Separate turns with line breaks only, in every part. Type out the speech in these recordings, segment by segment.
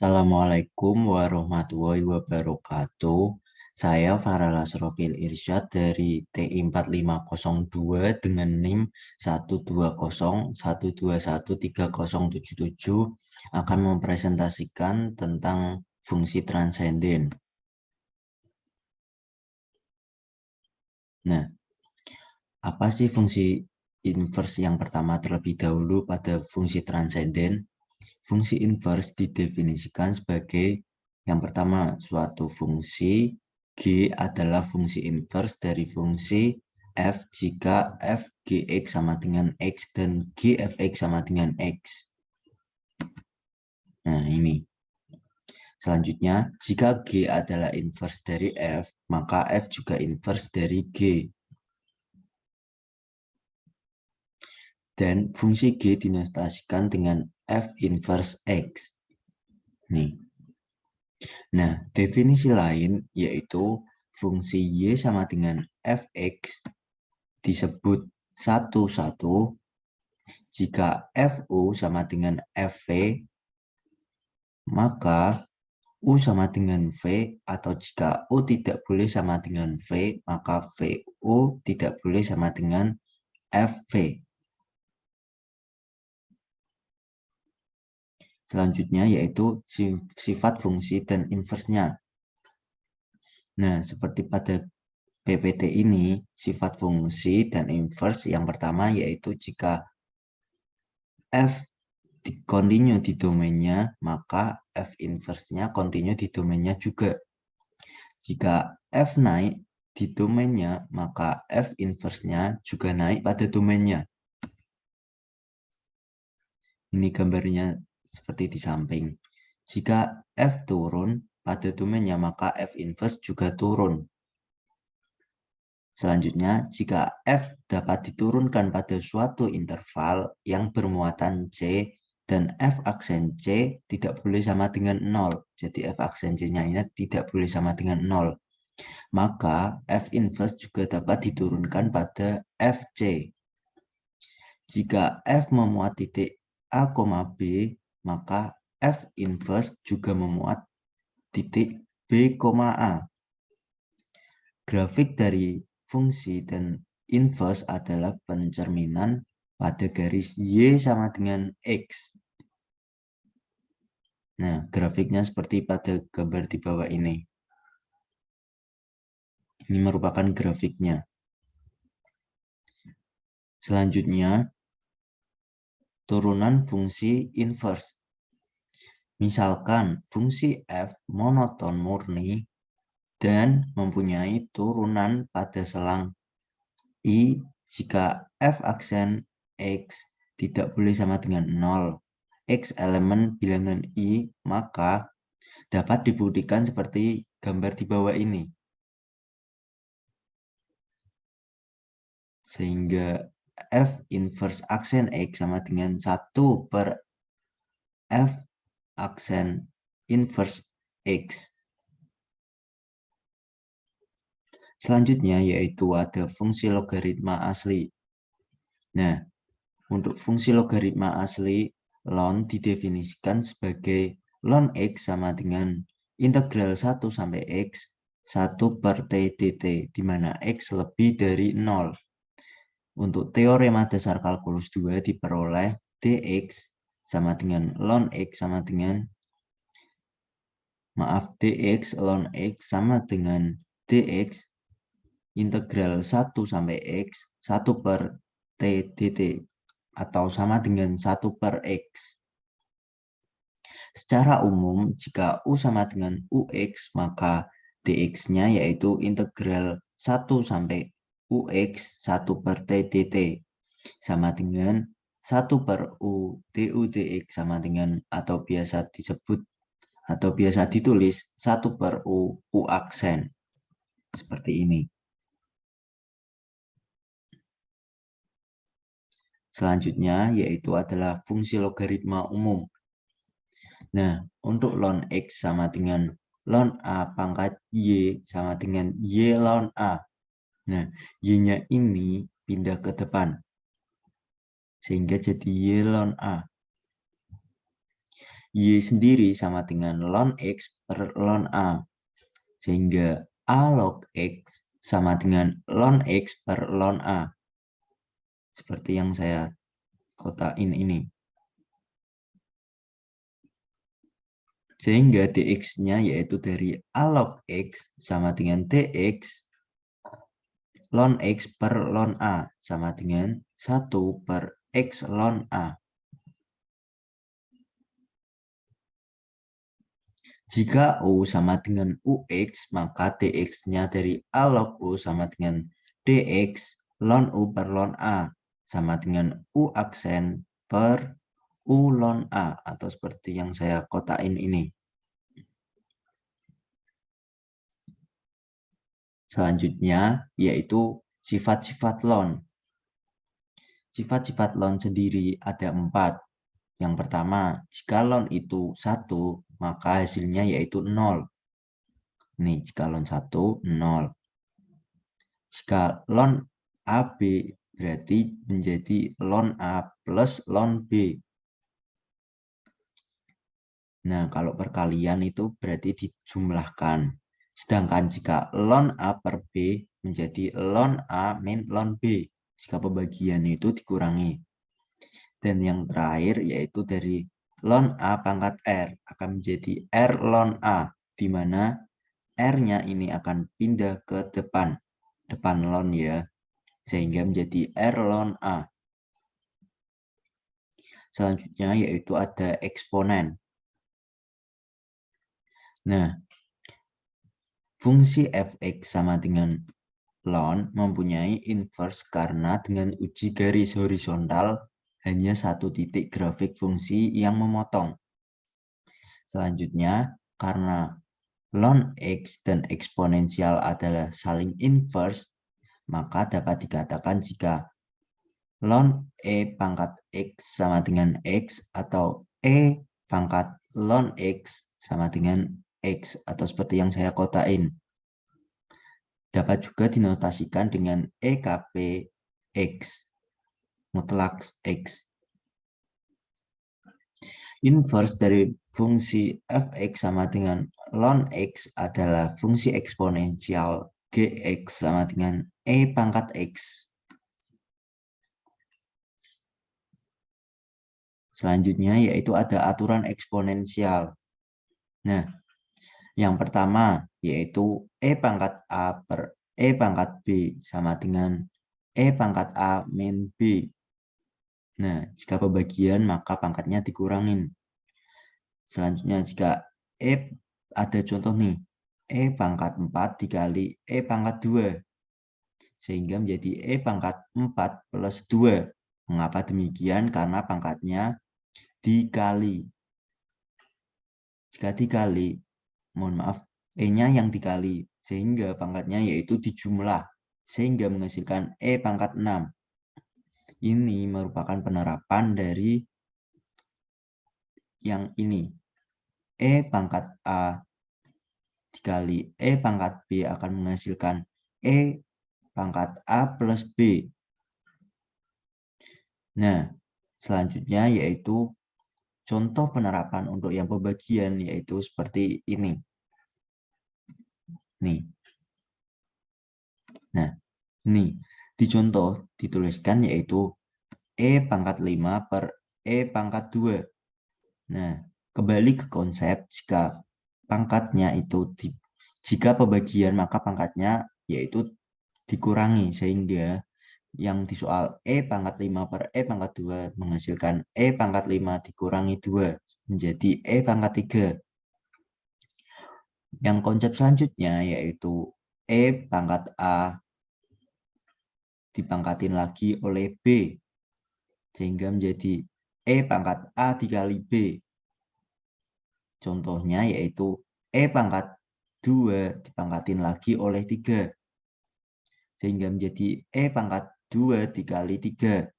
Assalamualaikum warahmatullahi wabarakatuh. Saya Farel Asrofil Irsyad dari TI 4502 dengan NIM 12012130077 akan mempresentasikan tentang fungsi transenden. Nah, apa sih fungsi inverse yang pertama terlebih dahulu pada fungsi transenden? Fungsi inverse didefinisikan sebagai yang pertama, suatu fungsi G adalah fungsi inverse dari fungsi f jika f gx sama dengan x dan g fx sama dengan x. Nah, ini. Selanjutnya, jika G adalah inverse dari F, maka F juga inverse dari G. Dan fungsi G dinotasikan dengan F inverse X. Nih. Nah, definisi lain yaitu fungsi Y sama dengan Fx disebut 1 jika Fu sama dengan Fv, maka U sama dengan V, atau jika U tidak boleh sama dengan V, maka VU tidak boleh sama dengan Fv. Selanjutnya yaitu sifat fungsi dan inversnya. Nah, seperti pada PPT ini, sifat fungsi dan inverse yang pertama yaitu jika F continue di domainnya, maka F inverse-nya continue di domainnya juga. Jika F naik di domainnya, maka F inverse-nya juga naik pada domainnya. Ini gambarnya seperti di samping. Jika F turun pada domainnya, maka F inverse juga turun. Selanjutnya, jika F dapat diturunkan pada suatu interval yang bermuatan C dan F aksen C tidak boleh sama dengan 0. Jadi F aksen C-nya ini tidak boleh sama dengan 0. Maka F inverse juga dapat diturunkan pada FC. Jika F memuat titik A, B, maka F inverse juga memuat titik B, A. Grafik dari fungsi dan inverse adalah pencerminan pada garis Y sama dengan X. Nah, grafiknya seperti pada gambar di bawah ini. Ini merupakan grafiknya. Selanjutnya, turunan fungsi inverse. Misalkan fungsi f monoton murni dan mempunyai turunan pada selang I jika f aksen X tidak boleh sama dengan 0. X elemen bilangan I, maka dapat dibuktikan seperti gambar di bawah ini. Sehingga F inverse aksen X sama dengan 1 per F aksen inverse X. Selanjutnya yaitu ada fungsi logaritma asli. Nah, untuk fungsi logaritma asli, ln didefinisikan sebagai ln X sama dengan integral 1 sampai X 1 per T dt, di mana X lebih dari 0. Untuk teorema dasar kalkulus 2 diperoleh dx sama dengan ln X sama dengan dx ln X sama dengan dx integral 1 sampai X 1 per T dt atau sama dengan 1 per X. Secara umum, jika U sama dengan UX, maka dx-nya yaitu integral 1 sampai UX 1 per T dt sama dengan 1 per U du dx sama dengan atau biasa disebut atau biasa ditulis 1 per U aksen. Seperti ini. Selanjutnya yaitu adalah fungsi logaritma umum. Nah, untuk ln X sama dengan ln A pangkat Y sama dengan Y ln A. Nah, Y-nya ini pindah ke depan. Sehingga jadi Y ln A. Y sendiri sama dengan ln X per ln A. Sehingga A log X sama dengan ln X per ln A. Seperti yang saya kotain ini. Sehingga dx-nya yaitu dari A log X sama dengan dx ln X per ln A sama dengan 1 per X ln A. Jika U sama dengan UX, maka dx-nya dari A log U sama dengan dx ln U per ln A sama dengan U aksen per U ln A, atau seperti yang saya kotain ini. Selanjutnya yaitu sifat-sifat ln. Sifat-sifat ln sendiri ada 4. Yang pertama, jika ln itu 1, maka hasilnya yaitu 0. Nih, jika ln 1, 0. Jika ln AB berarti menjadi ln A plus ln B. Nah, kalau perkalian itu berarti dijumlahkan. Sedangkan jika ln A per B menjadi ln A min ln B. Jika pembagian itu dikurangi. Dan yang terakhir yaitu dari ln A pangkat R akan menjadi R ln A, di mana R-nya ini akan pindah ke depan ln ya, sehingga menjadi R ln A. Selanjutnya yaitu ada eksponen. Nah, fungsi fx sama dengan ln mempunyai inverse karena dengan uji garis horizontal hanya satu titik grafik fungsi yang memotong. Selanjutnya, karena ln x dan eksponensial adalah saling inverse, maka dapat dikatakan jika ln e pangkat x sama dengan x atau e pangkat ln x sama dengan x, atau seperti yang saya kotain. Dapat juga dinotasikan dengan EKP X, mutlak X. Inverse dari fungsi fx sama dengan ln x adalah fungsi eksponensial gx sama dengan e pangkat x. Selanjutnya yaitu ada aturan eksponensial. Nah, yang pertama yaitu e pangkat A per e pangkat B sama dengan e pangkat A min B. Nah, jika pembagian maka pangkatnya dikurangin. Selanjutnya jika e ada contoh nih, e pangkat 4 dikali e pangkat 2. Sehingga menjadi e pangkat 4 plus 2. Mengapa demikian? Karena pangkatnya dikali. Jika dikali, mohon maaf, e-nya yang dikali, sehingga pangkatnya yaitu dijumlah, sehingga menghasilkan e pangkat 6. Ini merupakan penerapan dari yang ini. E pangkat A dikali e pangkat B akan menghasilkan e pangkat A plus B. Nah, selanjutnya yaitu contoh penerapan untuk yang pembagian, yaitu seperti ini. Nih. Nah, ini dicontoh dituliskan yaitu e pangkat 5 per e pangkat 2. Nah, kembali ke konsep, jika pangkatnya itu jika pembagian maka pangkatnya yaitu dikurangi, sehingga yang di soal e pangkat 5 per e pangkat 2 menghasilkan e pangkat 5 dikurangi 2 menjadi e pangkat 3. Yang konsep selanjutnya yaitu e pangkat A dipangkatin lagi oleh B, sehingga menjadi e pangkat A dikali B. Contohnya yaitu e pangkat 2 dipangkatin lagi oleh 3, sehingga menjadi e pangkat 2 dikali 3,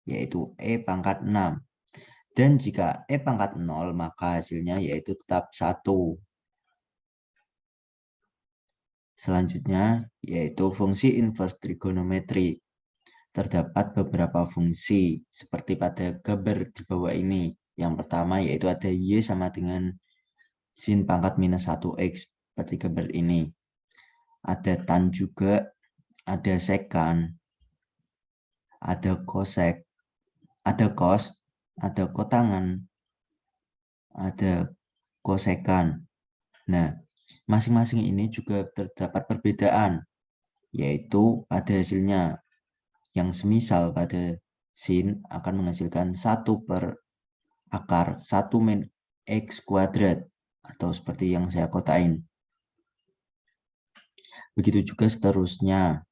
yaitu e pangkat 6. Dan jika e pangkat 0, maka hasilnya yaitu tetap 1. Selanjutnya yaitu fungsi inverse trigonometri. Terdapat beberapa fungsi seperti pada gambar di bawah ini. Yang pertama yaitu ada Y sama dengan sin pangkat minus 1X seperti gambar ini. Ada tan juga, ada sekan, ada kosek, ada cos, ada kotangan, ada kosekan. Nah, masing-masing ini juga terdapat perbedaan, yaitu pada hasilnya. Yang semisal pada sin akan menghasilkan 1 per akar 1 min X kuadrat, atau seperti yang saya kotain. Begitu juga seterusnya.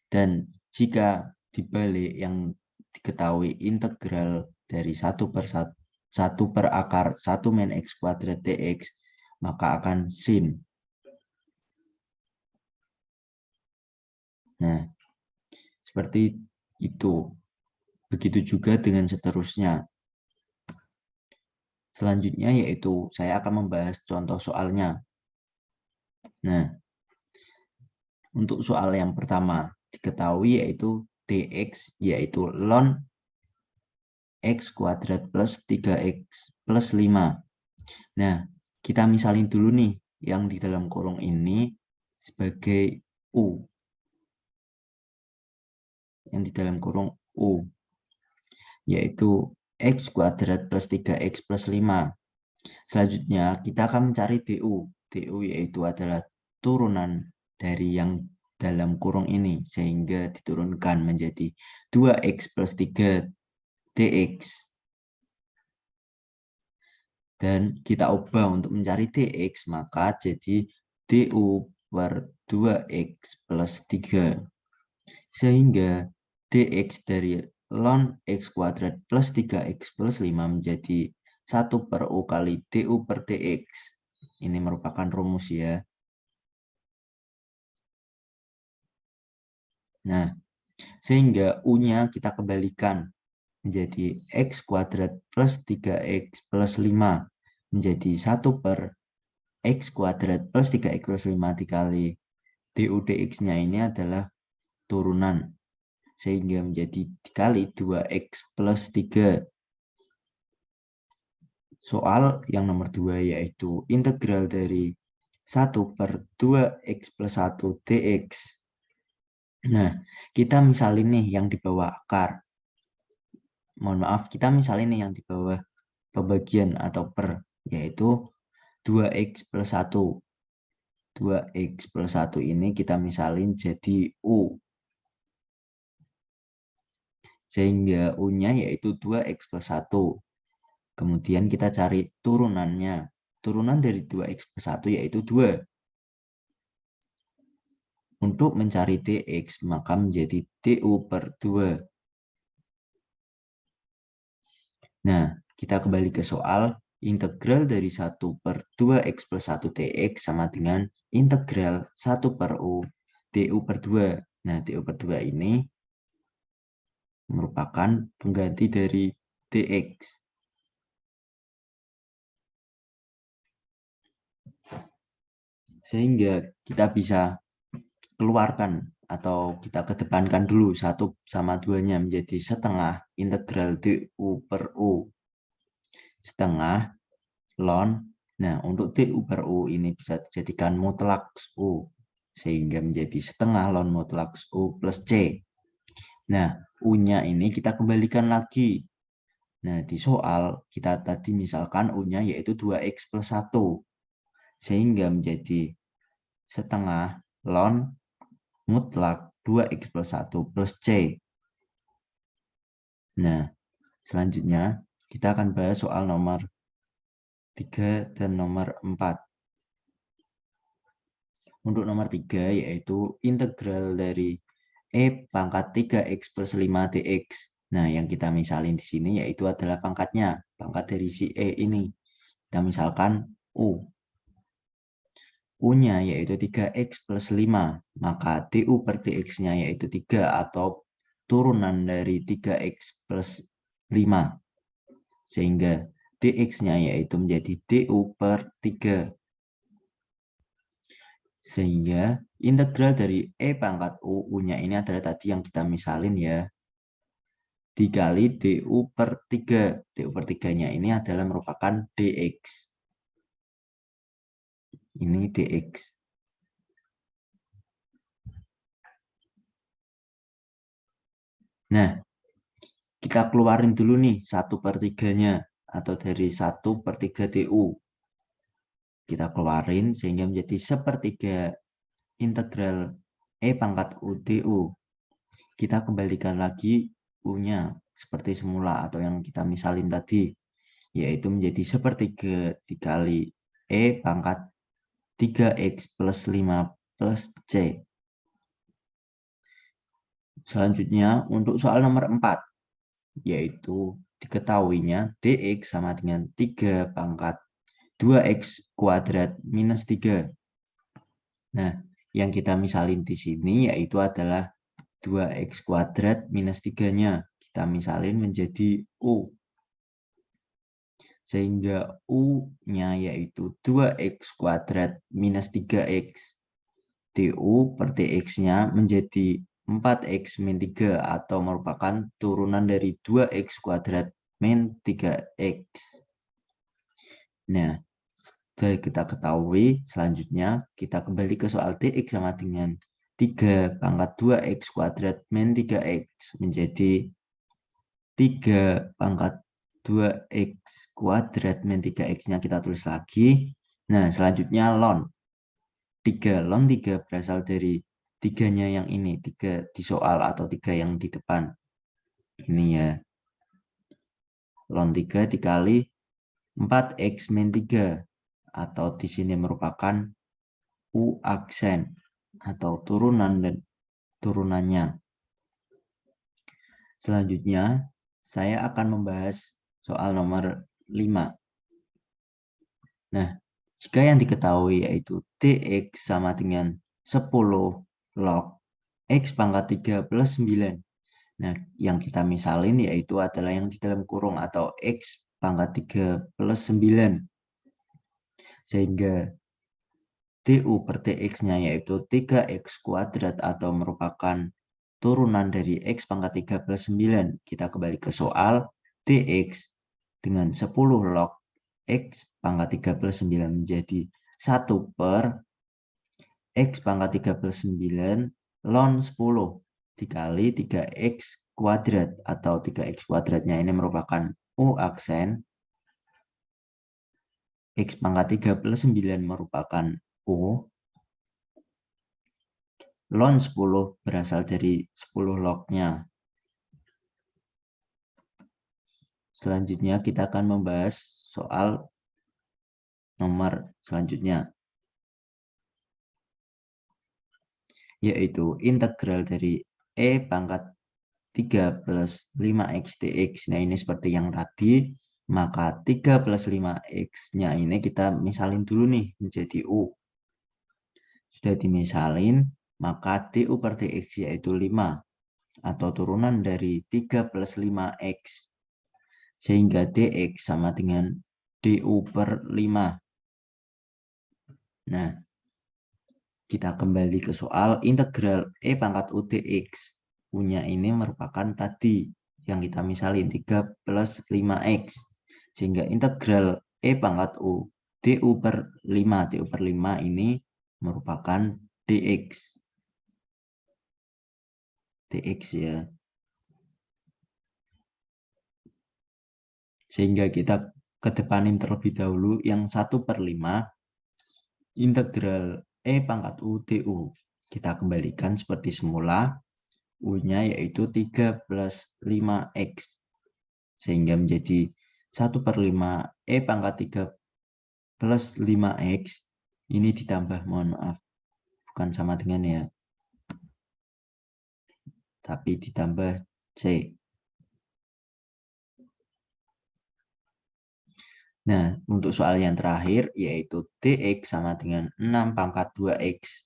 Dan jika dibalik yang diketahui integral dari 1 per akar 1 min X kuadrat dx, maka akan sin. Nah, seperti itu. Begitu juga dengan seterusnya. Selanjutnya yaitu saya akan membahas contoh soalnya. Nah, untuk soal yang pertama diketahui yaitu dx yaitu ln X kuadrat plus 3X plus 5. Nah, kita misalin dulu nih yang di dalam kurung ini sebagai U. Yang di dalam kurung U. Yaitu X kuadrat plus 3X plus 5. Selanjutnya kita akan mencari DU. DU yaitu adalah turunan dari yang dalam kurung ini. Sehingga diturunkan menjadi 2X plus 3 dx. Dan kita ubah untuk mencari dx, maka jadi du per 2x plus 3. Sehingga dx dari ln x kuadrat plus 3x plus 5 menjadi 1 per u kali du per dx. Ini merupakan rumus ya. Nah, sehingga u-nya kita kembalikan menjadi x kuadrat plus 3x plus 5 menjadi 1 per x kuadrat plus 3x plus 5 dikali du dx-nya ini adalah turunan. Sehingga menjadi dikali 2x plus 3. Soal yang nomor 2 yaitu integral dari 1 per 2x plus 1 dx. Nah, kita misalin nih yang di bawah akar. Mohon maaf, kita misalin nih yang di bawah pembagian atau per, yaitu 2x plus 1. 2x plus 1 ini kita misalin jadi U. Sehingga U-nya yaitu 2x plus 1. Kemudian kita cari turunannya. Turunan dari 2x plus 1 yaitu 2. Untuk mencari dx, maka menjadi du per 2. Nah, kita kembali ke soal. Integral dari 1 per 2x plus 1 dx sama dengan integral 1 per u du per 2. Nah, du per 2 ini merupakan pengganti dari dx. Sehingga kita bisa keluarkan atau kita kedepankan dulu 1 sama 2-nya menjadi setengah integral du per u. Setengah ln. Nah, untuk du per u ini bisa dijadikan mutlak u. Sehingga menjadi setengah ln mutlak u plus c. Nah, u-nya ini kita kembalikan lagi. Nah, di soal kita tadi misalkan u-nya yaitu 2x plus 1. Sehingga menjadi setengah ln mutlak 2x plus 1 plus c. Nah, selanjutnya kita akan bahas soal nomor 3 dan nomor 4. Untuk nomor 3 yaitu integral dari e pangkat 3x plus 5 dx. Nah, yang kita misalin di sini yaitu adalah pangkatnya, pangkat dari si e ini. Kita misalkan u. U-nya yaitu 3x plus 5, maka du per dx-nya yaitu 3 atau turunan dari 3x plus 5. Sehingga dx-nya yaitu menjadi du per 3. Sehingga integral dari e pangkat u, u-nya ini adalah tadi yang kita misalin ya. dikali DU per 3. DU per 3-nya ini adalah merupakan DX. Ini DX. Nah, kita keluarin dulu nih 1/3-nya atau dari 1/3 DU. Kita keluarin sehingga menjadi 1/3 integral E pangkat U DU. Kita kembalikan lagi U-nya seperti semula atau yang kita misalin tadi, yaitu menjadi 1/3 dikali E pangkat 3X plus 5 plus C. Selanjutnya untuk soal nomor 4, yaitu diketahuinya DX sama dengan 3 pangkat 2X kuadrat minus 3. Nah, yang kita misalin di sini yaitu adalah 2X kuadrat minus 3-nya. Kita misalin menjadi U. Sehingga U-nya yaitu 2X kuadrat minus 3X. DU per DX-nya menjadi 4X min 3 atau merupakan turunan dari 2X kuadrat min 3X. Nah, jadi kita ketahui selanjutnya kita kembali ke soal DX sama dengan 3 pangkat 2X kuadrat min 3X menjadi 3 pangkat 2X kuadrat min 3X-nya kita tulis lagi. Nah, selanjutnya ln 3. Ln 3 berasal dari 3-nya yang ini, 3 di soal atau 3 yang di depan. Ini ya. Ln 3 dikali 4X min 3 atau di sini merupakan U aksen atau turunan dan turunannya. Selanjutnya, saya akan membahas soal nomor 5. Nah, jika yang diketahui yaitu DX sama dengan 10 log X pangkat 3 plus 9. Nah, yang kita misalin yaitu adalah yang di dalam kurung atau X pangkat 3 plus 9. Sehingga DU per DX-nya yaitu 3X kuadrat atau merupakan turunan dari X pangkat 3 plus 9. Kita kembali ke soal DX dengan 10 log X pangkat 3 plus 9 menjadi 1 per X pangkat 3 plus 9 ln 10 dikali 3X kuadrat atau 3X kuadratnya ini merupakan U aksen. X pangkat 3 plus 9 merupakan U. Ln 10 berasal dari 10 lognya. Selanjutnya kita akan membahas soal nomor selanjutnya, yaitu integral dari E pangkat 3 plus 5X dx. Nah, ini seperti yang tadi, maka 3 plus 5X-nya ini kita misalin dulu nih menjadi U. Sudah dimisalin, maka DU per dx yaitu 5 atau turunan dari 3 plus 5X. Sehingga dx sama dengan DU per 5. Nah, kita kembali ke soal integral E pangkat U dx. U-nya ini merupakan tadi yang kita misalin 3 plus 5X. Sehingga integral E pangkat U DU per 5. DU per 5 ini merupakan dx. Dx ya. Sehingga kita kedepanin terlebih dahulu yang 1/5 integral E pangkat U DU. Kita kembalikan seperti semula. U-nya yaitu 3 plus 5X. Sehingga menjadi 1/5 E pangkat 3 plus 5X. Ini ditambah, mohon maaf. Bukan sama dengan ya. Tapi ditambah C. Nah, untuk soal yang terakhir yaitu DX sama dengan 6 pangkat 2X.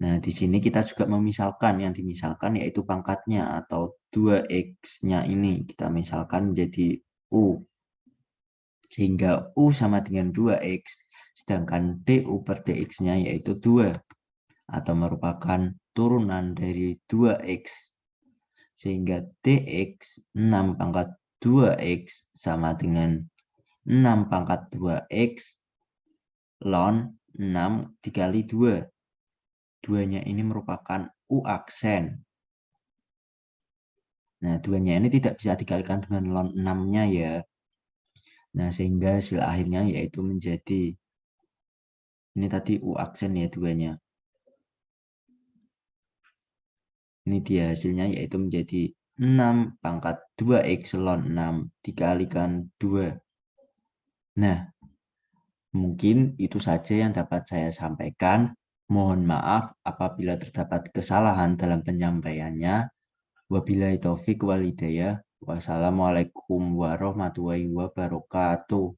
Nah, di sini kita juga memisalkan, yang dimisalkan yaitu pangkatnya atau 2X-nya ini. Kita misalkan menjadi U. Sehingga U sama dengan 2X, sedangkan DU per DX-nya yaitu 2. Atau merupakan turunan dari 2X. Sehingga dx 6 pangkat 2x sama dengan 6 pangkat 2x ln 6 dikali 2. 2-nya ini merupakan U aksen. Nah, 2-nya ini tidak bisa dikalikan dengan ln 6-nya ya. Nah, sehingga hasil akhirnya yaitu menjadi, ini tadi U aksen ya 2-nya. Ini dia hasilnya yaitu menjadi 6 pangkat 2x ln 6 dikalikan 2. Nah, mungkin itu saja yang dapat saya sampaikan. Mohon maaf apabila terdapat kesalahan dalam penyampaiannya. Wabillahi taufik wal hidayah. Wassalamualaikum warahmatullahi wabarakatuh.